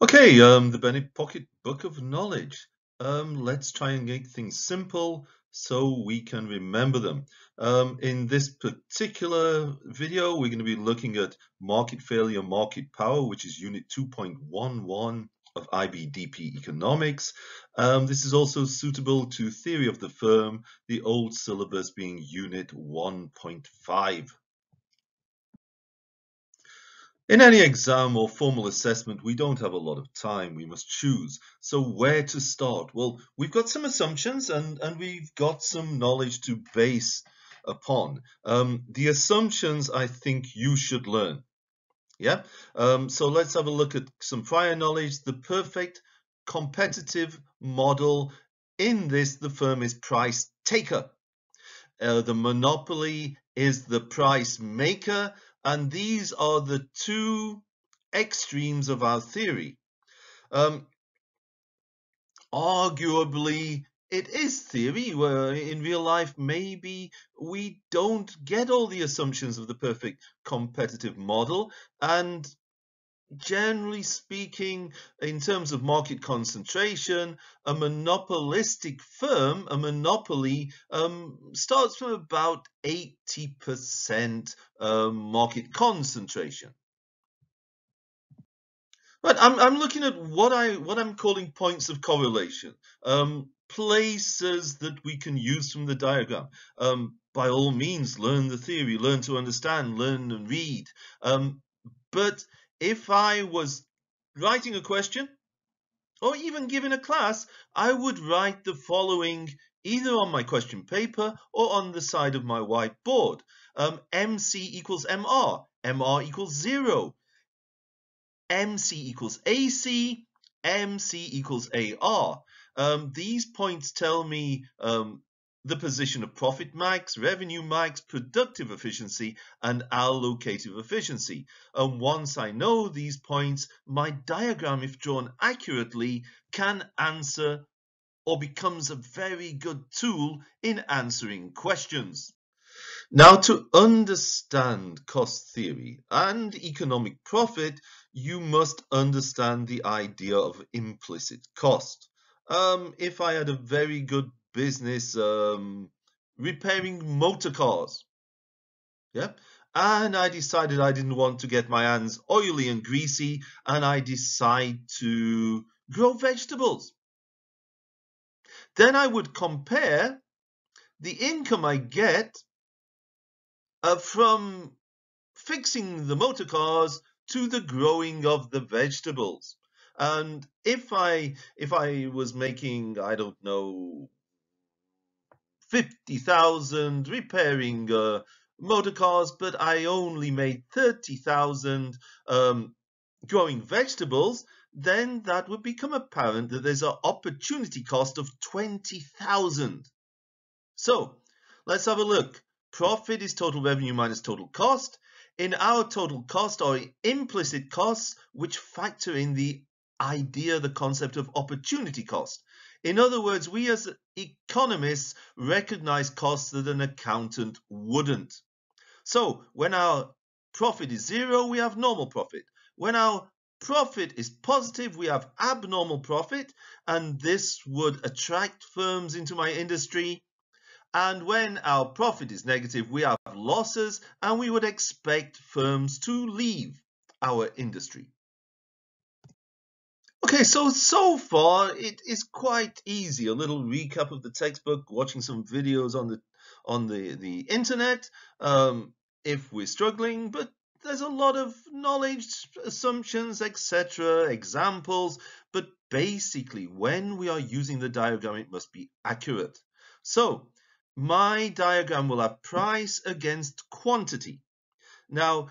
Okay, the Bennett Pocket Book of Knowledge. Let's try and make things simple so we can remember them. In this particular video, we're going to be looking at market failure, market power, which is Unit 2.11 of IBDP Economics. This is also suitable to Theory of the Firm, the old syllabus being Unit 1.5. In any exam or formal assessment, we don't have a lot of time. We must choose. So where to start? Well, we've got some assumptions and we've got some knowledge to base upon. The assumptions I think you should learn. Yeah. So let's have a look at some prior knowledge. The perfect competitive model. In this, the firm is price taker. The monopoly is the price maker, and these are the two extremes of our theory. Arguably, it is theory, where in real life, maybe we don't get all the assumptions of the perfect competitive model, and generally speaking, in terms of market concentration, a monopolistic firm, a monopoly, starts from about 80% market concentration. But I'm looking at what I'm calling points of correlation, places that we can use from the diagram. By all means, learn the theory, learn to understand, learn and read. But if I was writing a question or even giving a class, I would write the following either on my question paper or on the side of my whiteboard. MC equals MR, MR equals 0, MC equals AC, MC equals AR. These points tell me the position of profit max, revenue max, productive efficiency, and allocative efficiency. And once I know these points, my diagram, if drawn accurately, can answer or becomes a very good tool in answering questions. Now, to understand cost theory and economic profit, you must understand the idea of implicit cost. If I had a very good business repairing motor cars, yeah, and I decided I didn't want to get my hands oily and greasy, and I decide to grow vegetables, then I would compare the income I get from fixing the motor cars to the growing of the vegetables. And if I was making, I don't know, 50,000 repairing motor cars, but I only made 30,000 growing vegetables, then that would become apparent that there's an opportunity cost of 20,000. So let's have a look. Profit is total revenue minus total cost. In our total cost are implicit costs, which factor in the idea, the concept of opportunity cost. In other words, we as economists recognize costs that an accountant wouldn't. So when our profit is 0, we have normal profit. When our profit is positive, we have abnormal profit, and this would attract firms into my industry. And when our profit is negative, we have losses, and we would expect firms to leave our industry. Okay, so far it is quite easy. A little recap of the textbook, watching some videos on the internet, if we're struggling, but there's a lot of knowledge, assumptions, etc., examples, but basically when we are using the diagram, it must be accurate. So my diagram will have price against quantity. Now,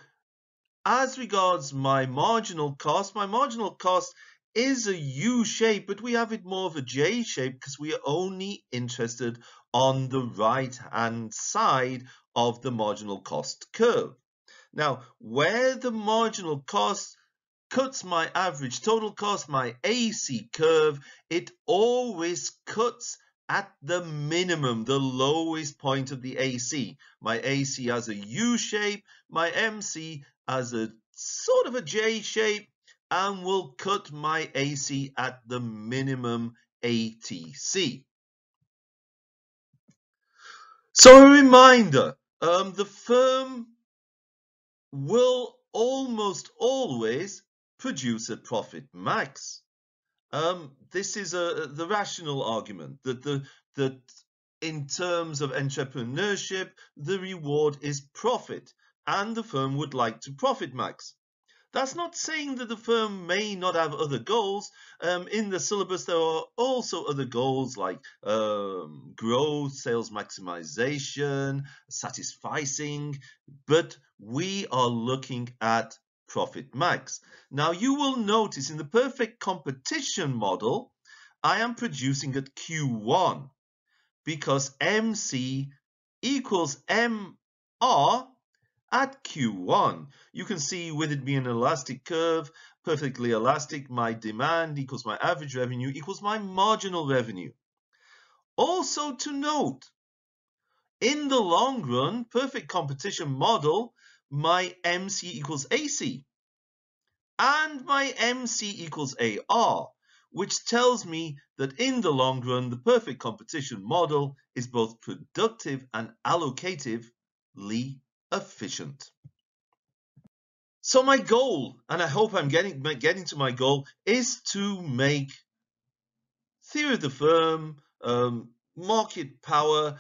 as regards my marginal cost is a U shape, but we have it more of a J shape because we are only interested on the right-hand side of the marginal cost curve. Now, where the marginal cost cuts my average total cost, my AC curve, it always cuts at the minimum, the lowest point of the AC. My AC has a U shape, my MC has a sort of a J shape, and will cut my AC at the minimum ATC. So a reminder, the firm will almost always produce a profit max. This is the rational argument that in terms of entrepreneurship, the reward is profit, and the firm would like to profit max. That's not saying that the firm may not have other goals. In the syllabus, there are also other goals like growth, sales maximization, satisficing, but we are looking at profit max. Now, you will notice in the perfect competition model, I am producing at Q1 because MC equals MR at Q1. You can see with it being an elastic curve, perfectly elastic, my demand equals my average revenue equals my marginal revenue. Also to note, in the long run, perfect competition model, my MC equals AC and my MC equals AR, which tells me that in the long run, the perfect competition model is both productive and allocatively efficient. So my goal, and I hope I'm getting to my goal, is to make theory of the firm, market power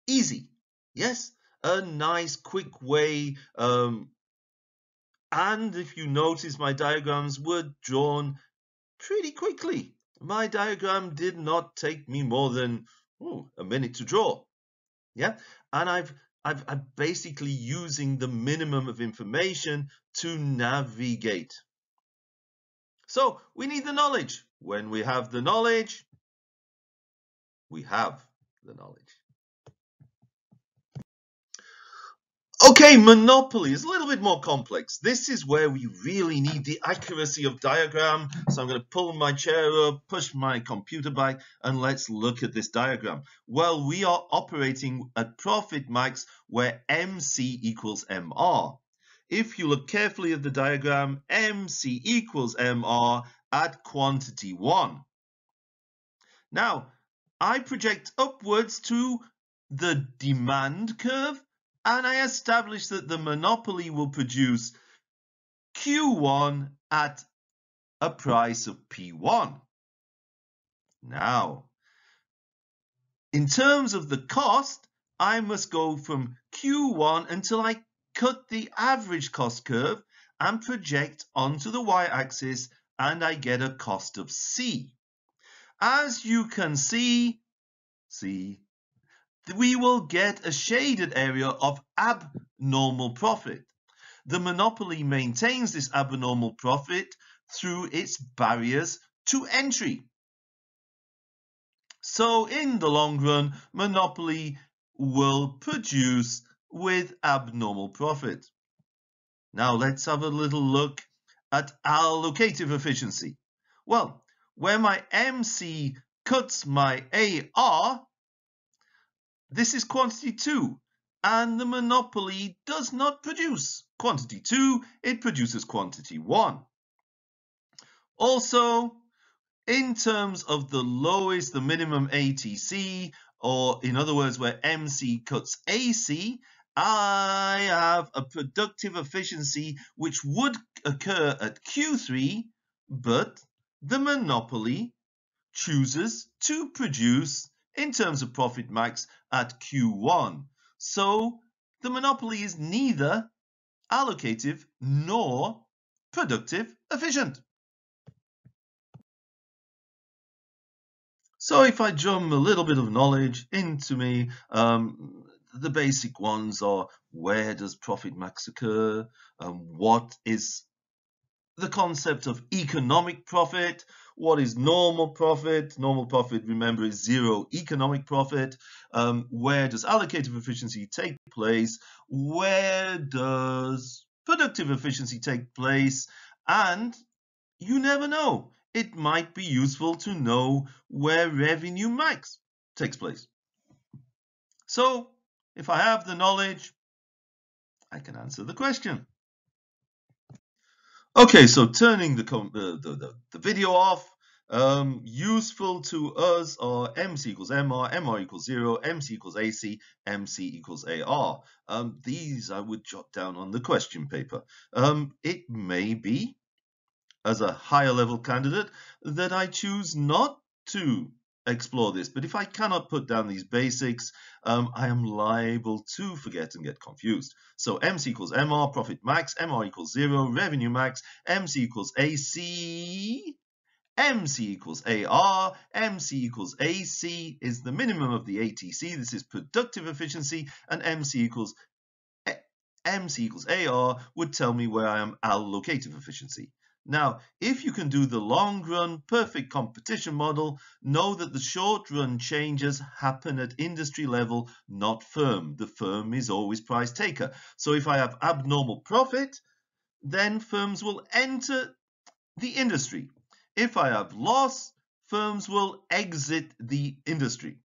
easy. Yes, a nice, quick way. And if you notice, my diagrams were drawn pretty quickly. My diagram did not take me more than a minute to draw. Yeah, and I'm basically using the minimum of information to navigate. So we need the knowledge. When we have the knowledge, we have the knowledge. Okay, monopoly is a little bit more complex. This is where we really need the accuracy of diagram. So I'm going to pull my chair up, push my computer back, and let's look at this diagram. Well, we are operating at profit max where MC equals MR. If you look carefully at the diagram, MC equals MR at quantity 1. Now, I project upwards to the demand curve, and I establish that the monopoly will produce Q1 at a price of P1. Now, in terms of the cost, I must go from Q1 until I cut the average cost curve and project onto the y-axis, and I get a cost of C. As you can see, we will get a shaded area of abnormal profit. The monopoly maintains this abnormal profit through its barriers to entry. So in the long run, monopoly will produce with abnormal profit. Now let's have a little look at allocative efficiency. Well, where my MC cuts my AR, this is quantity 2, and the monopoly does not produce quantity 2, it produces quantity 1. Also, in terms of the lowest, the minimum ATC, or in other words, where MC cuts AC, I have a productive efficiency which would occur at Q3, but the monopoly chooses to produce in terms of profit max at Q1. So the monopoly is neither allocative nor productive efficient. So if I drum a little bit of knowledge into me, the basic ones are: where does profit max occur? What is the concept of economic profit? What is normal profit? Normal profit, remember, is zero economic profit. Where does allocative efficiency take place? Where does productive efficiency take place? And you never know. It might be useful to know where revenue max takes place. So if I have the knowledge, I can answer the question. Okay, so turning the video off, useful to us are MC equals MR, MR equals 0, MC equals AC, MC equals AR. These I would jot down on the question paper. It may be, as a higher level candidate, that I choose not to explore this. But if I cannot put down these basics, I am liable to forget and get confused. So MC equals MR, profit max, MR equals 0, revenue max, MC equals AC, MC equals AR, MC equals AC is the minimum of the ATC, this is productive efficiency, and MC equals AR would tell me where I am allocative efficiency. Now, if you can do the long run perfect competition model, know that the short run changes happen at industry level, not firm. The firm is always price taker. So if I have abnormal profit, then firms will enter the industry. If I have loss, firms will exit the industry.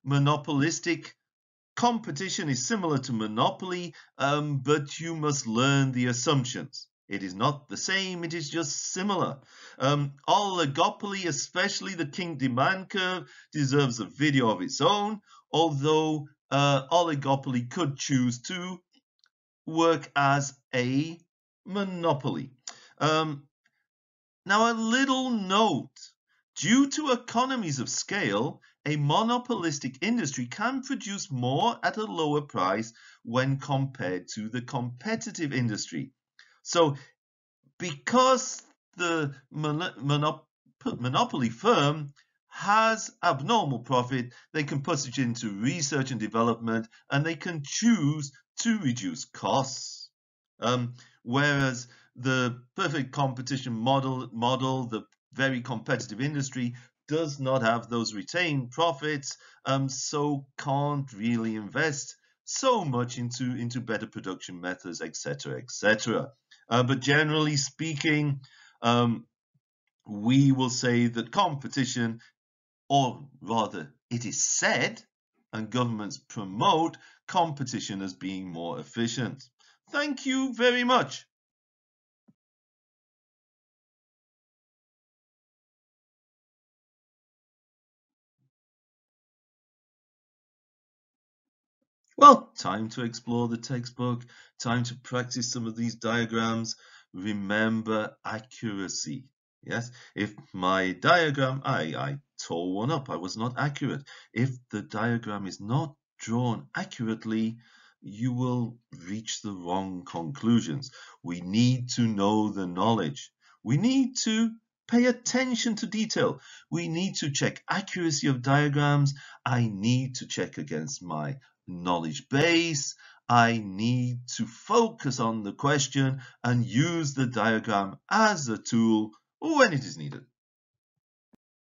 Monopolistic competition is similar to monopoly, but you must learn the assumptions. It is not the same, it is just similar. Oligopoly, especially the king demand curve, deserves a video of its own, although oligopoly could choose to work as a monopoly. Now, a little note. Due to economies of scale, a monopolistic industry can produce more at a lower price when compared to the competitive industry. So, because the monopoly firm has abnormal profit, they can put it into research and development, and they can choose to reduce costs. Whereas the perfect competition model, the very competitive industry, does not have those retained profits, so can't really invest so much into better production methods, etc., etc. But generally speaking, we will say that competition, or rather, it is said, and governments promote competition as being more efficient. Thank you very much. Well, time to explore the textbook, time to practice some of these diagrams. Remember accuracy. Yes, if my diagram, I tore one up, I was not accurate. If the diagram is not drawn accurately, you will reach the wrong conclusions. We need to know the knowledge. We need to pay attention to detail. We need to check accuracy of diagrams. I need to check against my knowledge base. I need to focus on the question and use the diagram as a tool when it is needed.